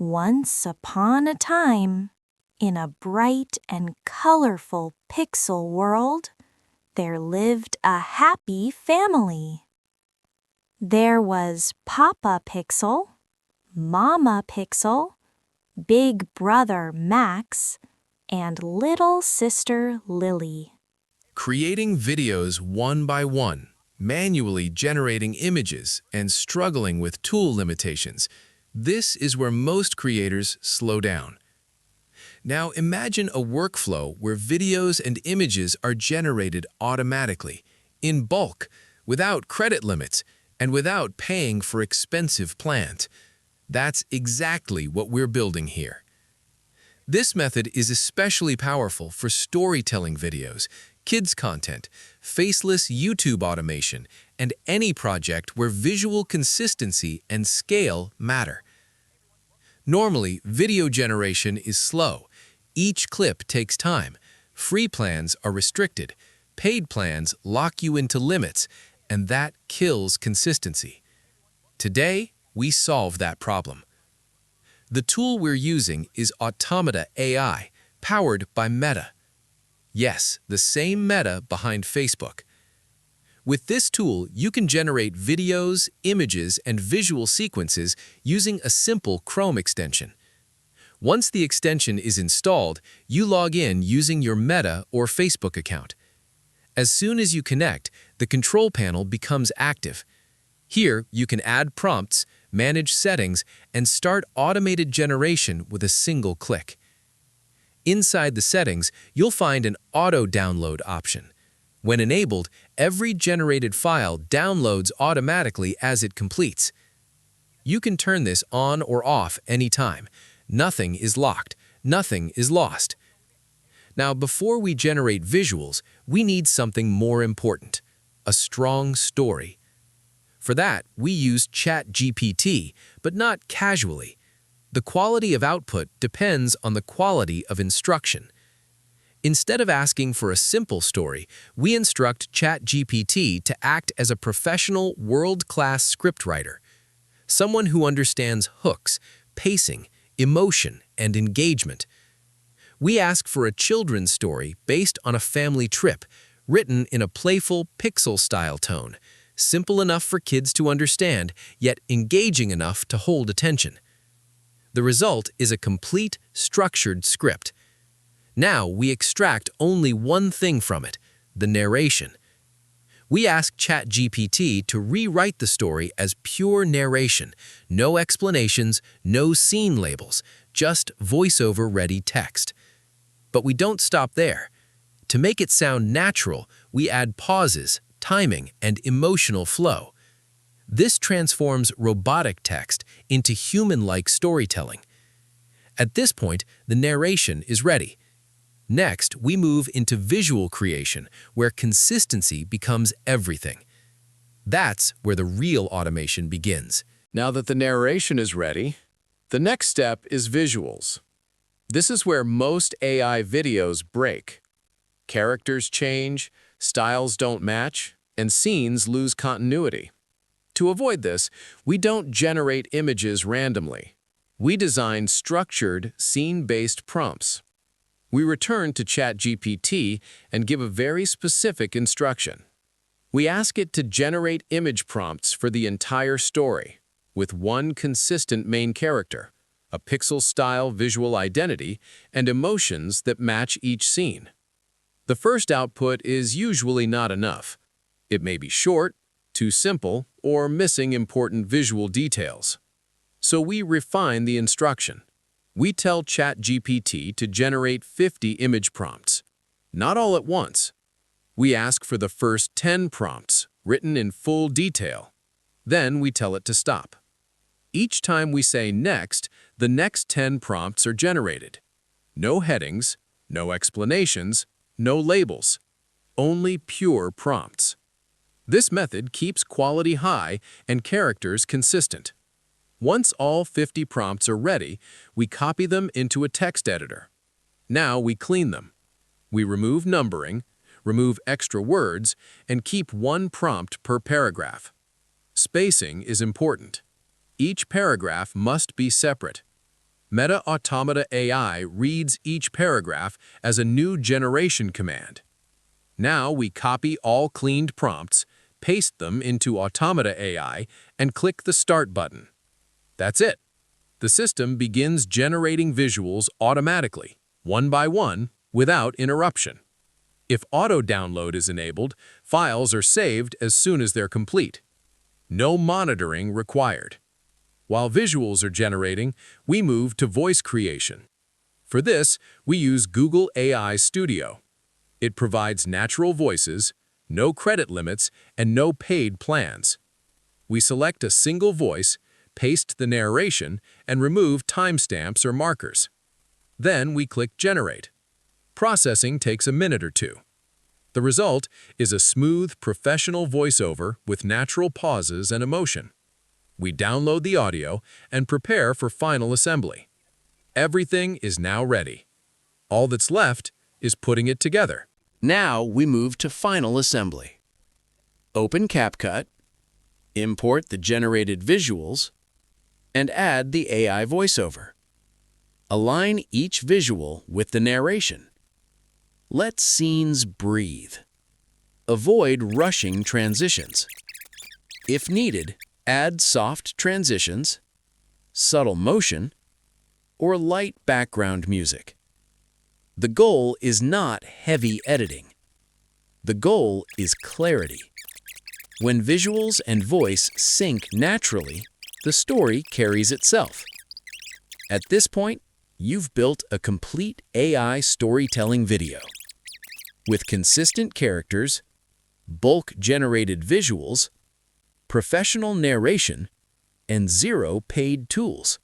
Once upon a time, in a bright and colorful pixel world, there lived a happy family. There was Papa Pixel, Mama Pixel, Big Brother Max, and little sister Lily. Creating videos one by one, manually generating images, and struggling with tool limitations. This is where most creators slow down. Now imagine a workflow where videos and images are generated automatically, in bulk, without credit limits, and without paying for expensive plans. That's exactly what we're building here. This method is especially powerful for storytelling videos, kids content, faceless YouTube automation, and any project where visual consistency and scale matter. Normally, video generation is slow. Each clip takes time. Free plans are restricted. Paid plans lock you into limits, and that kills consistency. Today, we solve that problem. The tool we're using is Automata AI, powered by Meta. Yes, the same Meta behind Facebook. With this tool, you can generate videos, images, and visual sequences using a simple Chrome extension. Once the extension is installed, you log in using your Meta or Facebook account. As soon as you connect, the control panel becomes active. Here, you can add prompts, manage settings, and start automated generation with a single click. Inside the settings, you'll find an auto-download option. When enabled, every generated file downloads automatically as it completes. You can turn this on or off anytime. Nothing is locked. Nothing is lost. Now, before we generate visuals, we need something more important: a strong story. For that, we use ChatGPT, but not casually. The quality of output depends on the quality of instruction. Instead of asking for a simple story, we instruct ChatGPT to act as a professional, world-class scriptwriter, someone who understands hooks, pacing, emotion, and engagement. We ask for a children's story based on a family trip, written in a playful, pixel-style tone, simple enough for kids to understand, yet engaging enough to hold attention. The result is a complete, structured script. Now we extract only one thing from it: the narration. We ask ChatGPT to rewrite the story as pure narration, no explanations, no scene labels, just voiceover-ready text. But we don't stop there. To make it sound natural, we add pauses, timing, and emotional flow. This transforms robotic text into human-like storytelling. At this point, the narration is ready. Next, we move into visual creation, where consistency becomes everything. That's where the real automation begins. Now that the narration is ready, the next step is visuals. This is where most AI videos break. Characters change, styles don't match, and scenes lose continuity. To avoid this, we don't generate images randomly. We design structured, scene-based prompts. We return to ChatGPT and give a very specific instruction. We ask it to generate image prompts for the entire story, with one consistent main character, a pixel-style visual identity, and emotions that match each scene. The first output is usually not enough. It may be short, too simple, or missing important visual details. So we refine the instruction. We tell ChatGPT to generate 50 image prompts, not all at once. We ask for the first 10 prompts, written in full detail. Then we tell it to stop. Each time we say next, the next 10 prompts are generated. No headings, no explanations, no labels, only pure prompts. This method keeps quality high and characters consistent. Once all 50 prompts are ready, we copy them into a text editor. Now we clean them. We remove numbering, remove extra words, and keep one prompt per paragraph. Spacing is important. Each paragraph must be separate. Meta Automata AI reads each paragraph as a new generation command. Now we copy all cleaned prompts, paste them into Automata AI, and click the Start button. That's it. The system begins generating visuals automatically, one by one, without interruption. If auto-download is enabled, files are saved as soon as they're complete. No monitoring required. While visuals are generating, we move to voice creation. For this, we use Google AI Studio. It provides natural voices, no credit limits, and no paid plans. We select a single voice, paste the narration, and remove timestamps or markers. Then we click Generate. Processing takes a minute or two. The result is a smooth, professional voiceover with natural pauses and emotion. We download the audio and prepare for final assembly. Everything is now ready. All that's left is putting it together. Now we move to final assembly. Open CapCut, import the generated visuals, and add the AI voiceover. Align each visual with the narration. Let scenes breathe. Avoid rushing transitions. If needed, add soft transitions, subtle motion, or light background music. The goal is not heavy editing. The goal is clarity. When visuals and voice sync naturally, the story carries itself. At this point, you've built a complete AI storytelling video. With consistent characters, bulk-generated visuals, professional narration, and zero paid tools.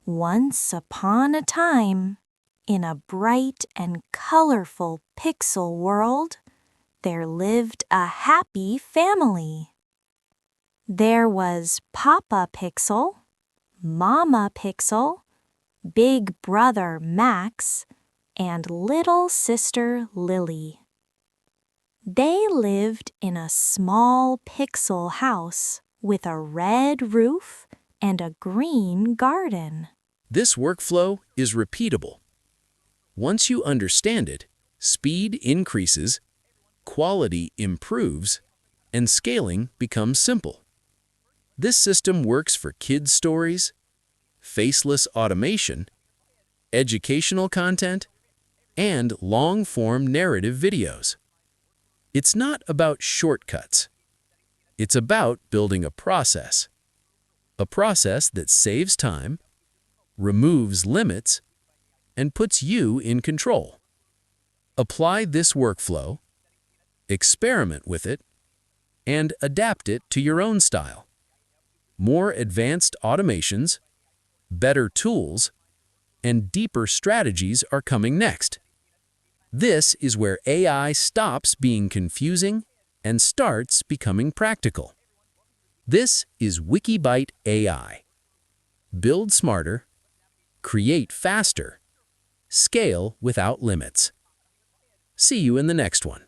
Once upon a time, in a bright and colorful pixel world, there lived a happy family. There was Papa Pixel, Mama Pixel, Big Brother Max, and little sister Lily. They lived in a small pixel house with a red roof and a green garden. This workflow is repeatable. Once you understand it, speed increases, quality improves, and scaling becomes simple. This system works for kids' stories, faceless automation, educational content, and long-form narrative videos. It's not about shortcuts. It's about building a process that saves time, removes limits, and puts you in control. Apply this workflow, experiment with it, and adapt it to your own style. More advanced automations, better tools, and deeper strategies are coming next. This is where AI stops being confusing and starts becoming practical. This is Wikibyte AI. Build smarter, create faster, scale without limits. See you in the next one.